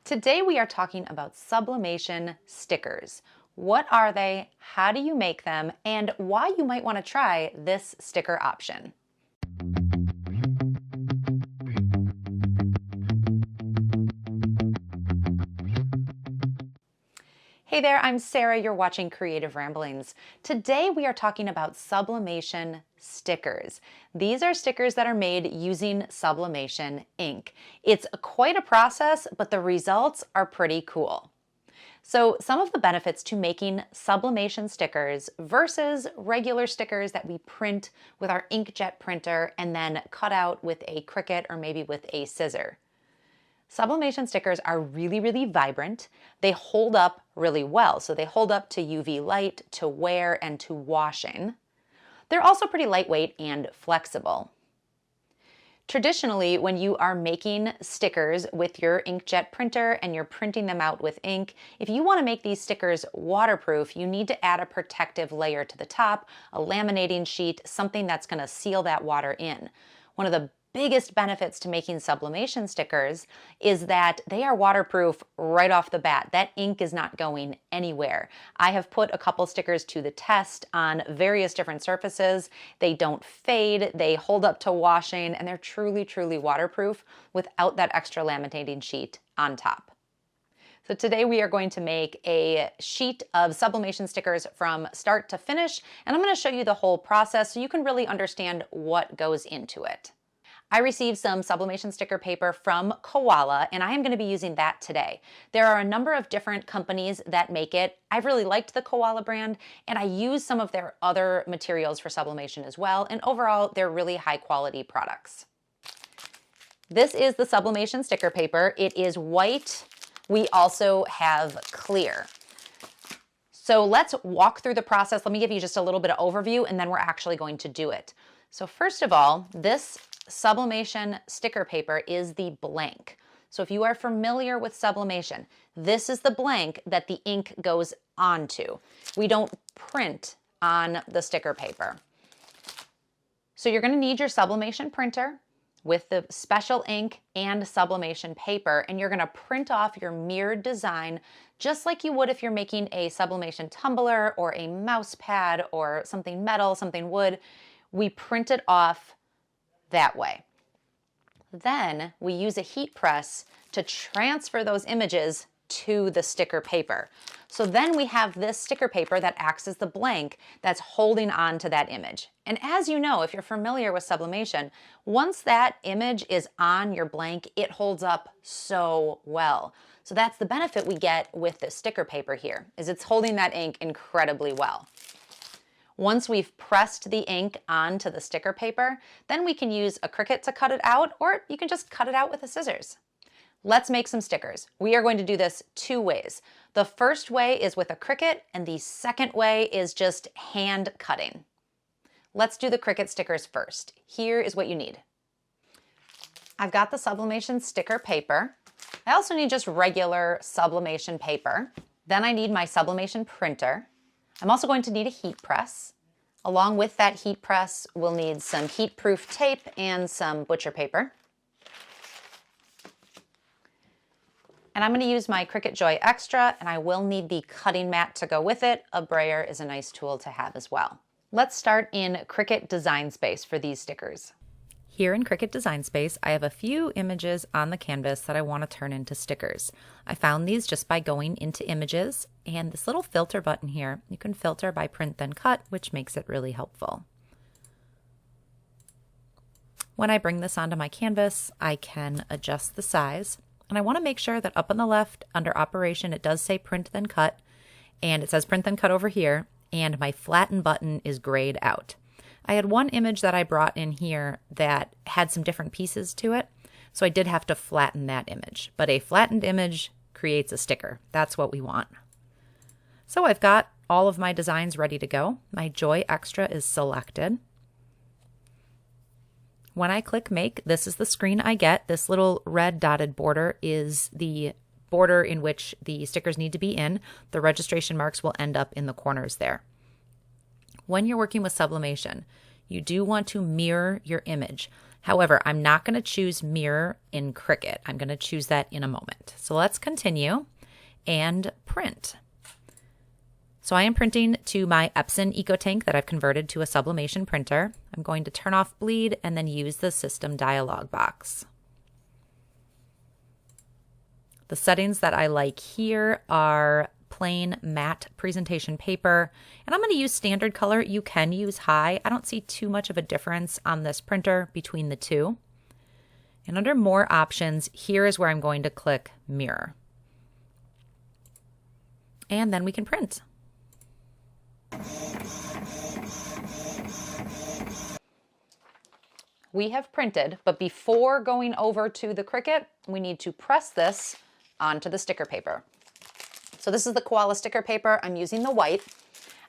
Today we are talking about sublimation stickers. What are they, how do you make them, and why you might want to try this sticker option. Hey there, I'm Sarah, you're watching Creative Ramblings. Today we are talking about sublimation stickers. These are stickers that are made using sublimation ink. It's quite a process, but the results are pretty cool. So some of the benefits to making sublimation stickers versus regular stickers that we print with our inkjet printer and then cut out with a Cricut or maybe with a scissor. Sublimation stickers are really vibrant. They hold up really well. So they hold up to UV light, to wear, and to washing. They're also pretty lightweight and flexible. Traditionally, when you are making stickers with your inkjet printer and you're printing them out with ink, if you want to make these stickers waterproof, you need to add a protective layer to the top, a laminating sheet, something that's going to seal that water in. One of the biggest benefits to making sublimation stickers is that they are waterproof right off the bat. That ink is not going anywhere. I have put a couple stickers to the test on various different surfaces. They don't fade, they hold up to washing, and they're truly waterproof without that extra laminating sheet on top. So today we are going to make a sheet of sublimation stickers from start to finish, and I'm going to show you the whole process so you can really understand what goes into it. I received some sublimation sticker paper from Koala, and I am going to be using that today. There are a number of different companies that make it. I've really liked the Koala brand, and I use some of their other materials for sublimation as well, and overall, they're really high quality products. This is the sublimation sticker paper. It is white. We also have clear. So let's walk through the process. Let me give you just a little bit of overview, and then we're actually going to do it. So first of all, this sublimation sticker paper is the blank. So if you are familiar with sublimation, this is the blank that the ink goes onto. We don't print on the sticker paper. So you're going to need your sublimation printer with the special ink and sublimation paper, and you're going to print off your mirrored design just like you would if you're making a sublimation tumbler or a mouse pad or something metal, something wood. We print it off that way. Then we use a heat press to transfer those images to the sticker paper. So then we have this sticker paper that acts as the blank that's holding on to that image. And as you know, if you're familiar with sublimation, once that image is on your blank, it holds up so well. So that's the benefit we get with this sticker paper here, is it's holding that ink incredibly well. Once we've pressed the ink onto the sticker paper, then we can use a Cricut to cut it out, or you can just cut it out with the scissors. Let's make some stickers. We are going to do this two ways. The first way is with a Cricut, and the second way is just hand cutting. Let's do the Cricut stickers first. Here is what you need. I've got the sublimation sticker paper. I also need just regular sublimation paper. Then I need my sublimation printer. I'm also going to need a heat press. Along with that heat press, we'll need some heat-proof tape and some butcher paper. And I'm going to use my Cricut Joy Xtra, and I will need the cutting mat to go with it. A brayer is a nice tool to have as well. Let's start in Cricut Design Space for these stickers. Here in Cricut Design Space, I have a few images on the canvas that I want to turn into stickers. I found these just by going into Images, and this little filter button here, you can filter by print then cut, which makes it really helpful. When I bring this onto my canvas, I can adjust the size, and I want to make sure that up on the left, under Operation, it does say print then cut, and it says print then cut over here, and my flatten button is grayed out. I had one image that I brought in here that had some different pieces to it, so I did have to flatten that image. But a flattened image creates a sticker. That's what we want. So I've got all of my designs ready to go. My Joy Xtra is selected. When I click Make, this is the screen I get. This little red dotted border is the border in which the stickers need to be in. The registration marks will end up in the corners there. When you're working with sublimation, you do want to mirror your image. However, I'm not going to choose mirror in Cricut. I'm going to choose that in a moment. So let's continue and print. So I am printing to my Epson EcoTank that I've converted to a Sublimation printer. I'm going to turn off bleed and then use the system dialog box. The settings that I like here are plain matte presentation paper, and I'm going to use standard color. You can use high. I don't see too much of a difference on this printer between the two. And under more options, here is where I'm going to click mirror. And then we can print. We have printed, but before going over to the Cricut, we need to press this onto the sticker paper. So this is the Koala sticker paper. I'm using the white.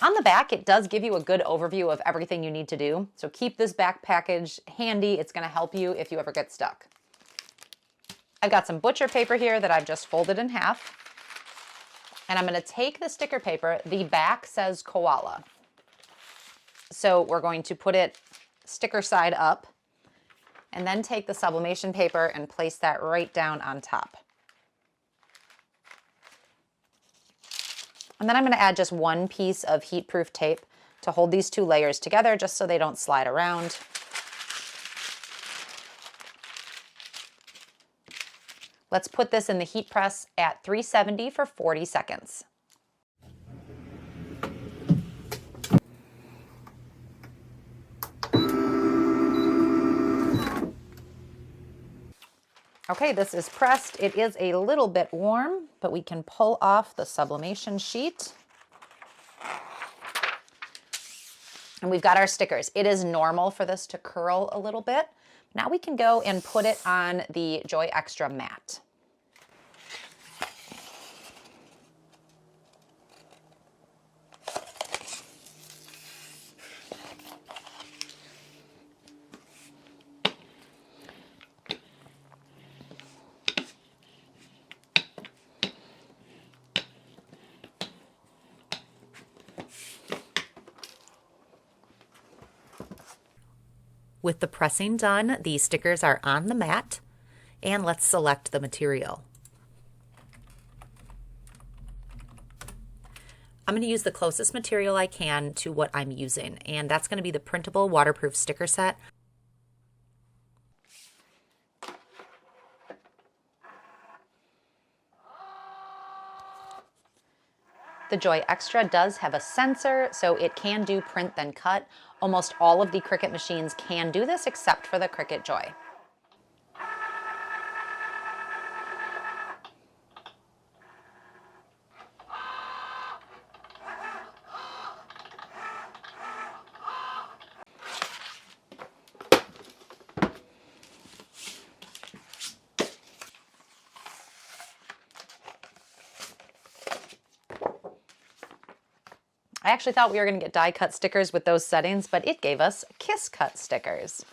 On the back, it does give you a good overview of everything you need to do. So keep this back package handy. It's going to help you if you ever get stuck. I've got some butcher paper here that I've just folded in half. And I'm going to take the sticker paper. The back says Koala. So we're going to put it sticker side up and then take the sublimation paper and place that right down on top. And then I'm going to add just one piece of heat-proof tape to hold these two layers together just so they don't slide around. Let's put this in the heat press at 370 for 40 seconds. Okay, this is pressed. It is a little bit warm, but we can pull off the sublimation sheet. And we've got our stickers. It is normal for this to curl a little bit. Now we can go and put it on the Joy Xtra mat. With the pressing done, the stickers are on the mat, and let's select the material. I'm going to use the closest material I can to what I'm using, and that's going to be the printable waterproof sticker set. The Joy Xtra does have a sensor, so it can do print then cut. Almost all of the Cricut machines can do this except for the Cricut Joy. I actually thought we were going to get die cut stickers with those settings, but it gave us kiss cut stickers,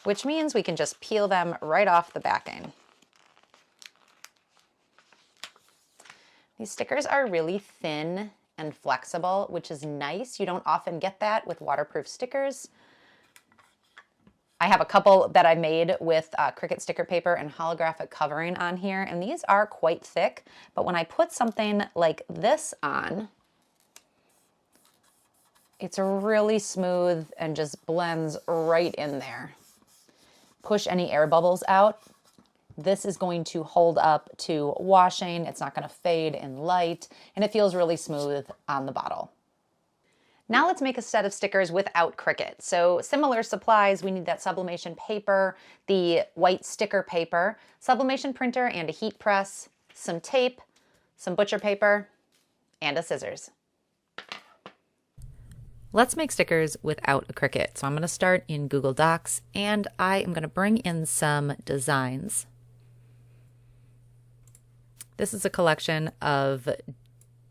which means we can just peel them right off the backing. These stickers are really thin and flexible, which is nice. You don't often get that with waterproof stickers. I have a couple that I made with Cricut sticker paper and holographic covering on here, and these are quite thick, but when I put something like this on, it's really smooth and just blends right in there. Push any air bubbles out. This is going to hold up to washing. It's not going to fade in light, and it feels really smooth on the bottle. Now let's make a set of stickers without Cricut. So similar supplies, we need that sublimation paper, the white sticker paper, sublimation printer and a heat press, some tape, some butcher paper, and a scissors. Let's make stickers without a Cricut. So I'm going to start in Google Docs, and I am going to bring in some designs. This is a collection of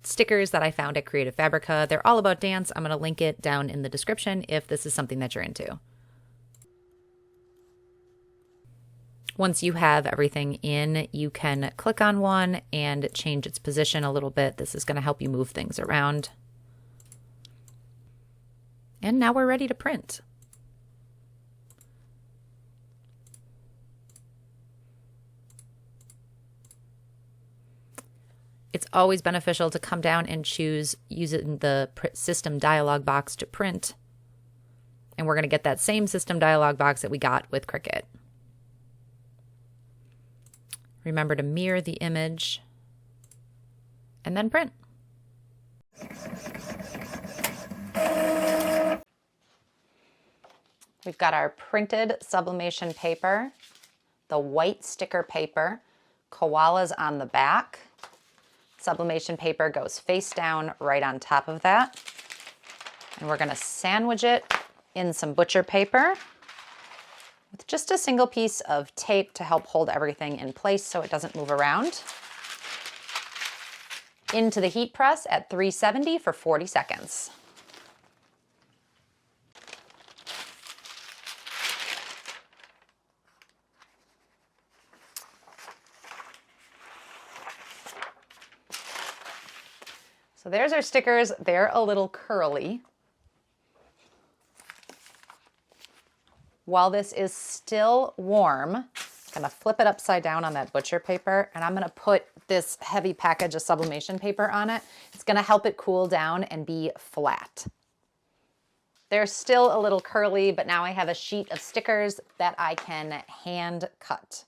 stickers that I found at Creative Fabrica. They're all about dance. I'm going to link it down in the description if this is something that you're into. Once you have everything in, you can click on one and change its position a little bit. This is going to help you move things around. And now we're ready to print. It's always beneficial to come down and choose using the system dialog box to print. And we're going to get that same system dialog box that we got with Cricut. Remember to mirror the image and then print. We've got our printed sublimation paper, the white sticker paper, koalas on the back. Sublimation paper goes face down right on top of that. And we're going to sandwich it in some butcher paper with just a single piece of tape to help hold everything in place so it doesn't move around. Into the heat press at 370 for 40 seconds. So there's our stickers. They're a little curly. While this is still warm, I'm gonna flip it upside down on that butcher paper, and I'm gonna put this heavy package of sublimation paper on it. It's gonna help it cool down and be flat. They're still a little curly, but now I have a sheet of stickers that I can hand cut.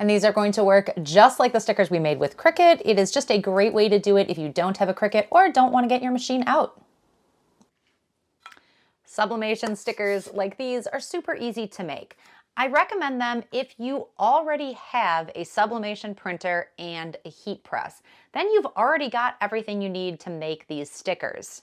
And these are going to work just like the stickers we made with Cricut. It is just a great way to do it if you don't have a Cricut or don't want to get your machine out. Sublimation stickers like these are super easy to make. I recommend them if you already have a sublimation printer and a heat press. Then you've already got everything you need to make these stickers.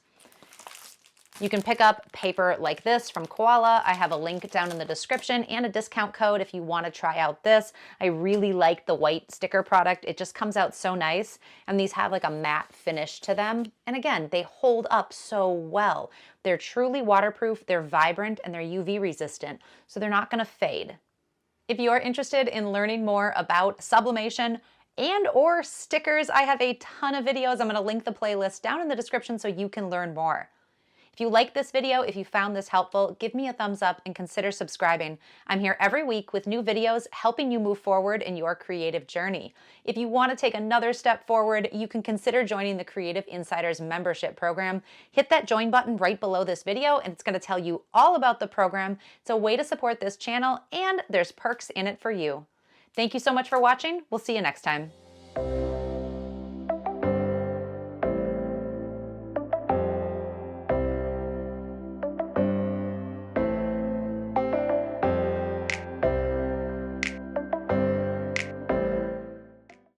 You can pick up paper like this from Koala. I have a link down in the description and a discount code if you want to try out this. I really like the white sticker product. It just comes out so nice. And these have like a matte finish to them. And again, they hold up so well. They're truly waterproof, they're vibrant, and they're UV resistant, so they're not going to fade. If you are interested in learning more about sublimation and or stickers, I have a ton of videos. I'm going to link the playlist down in the description so you can learn more. If you like this video, if you found this helpful, give me a thumbs up and consider subscribing. I'm here every week with new videos helping you move forward in your creative journey. If you want to take another step forward, you can consider joining the Creative Insiders membership program. Hit that join button right below this video and it's going to tell you all about the program. It's a way to support this channel and there's perks in it for you. Thank you so much for watching. We'll see you next time.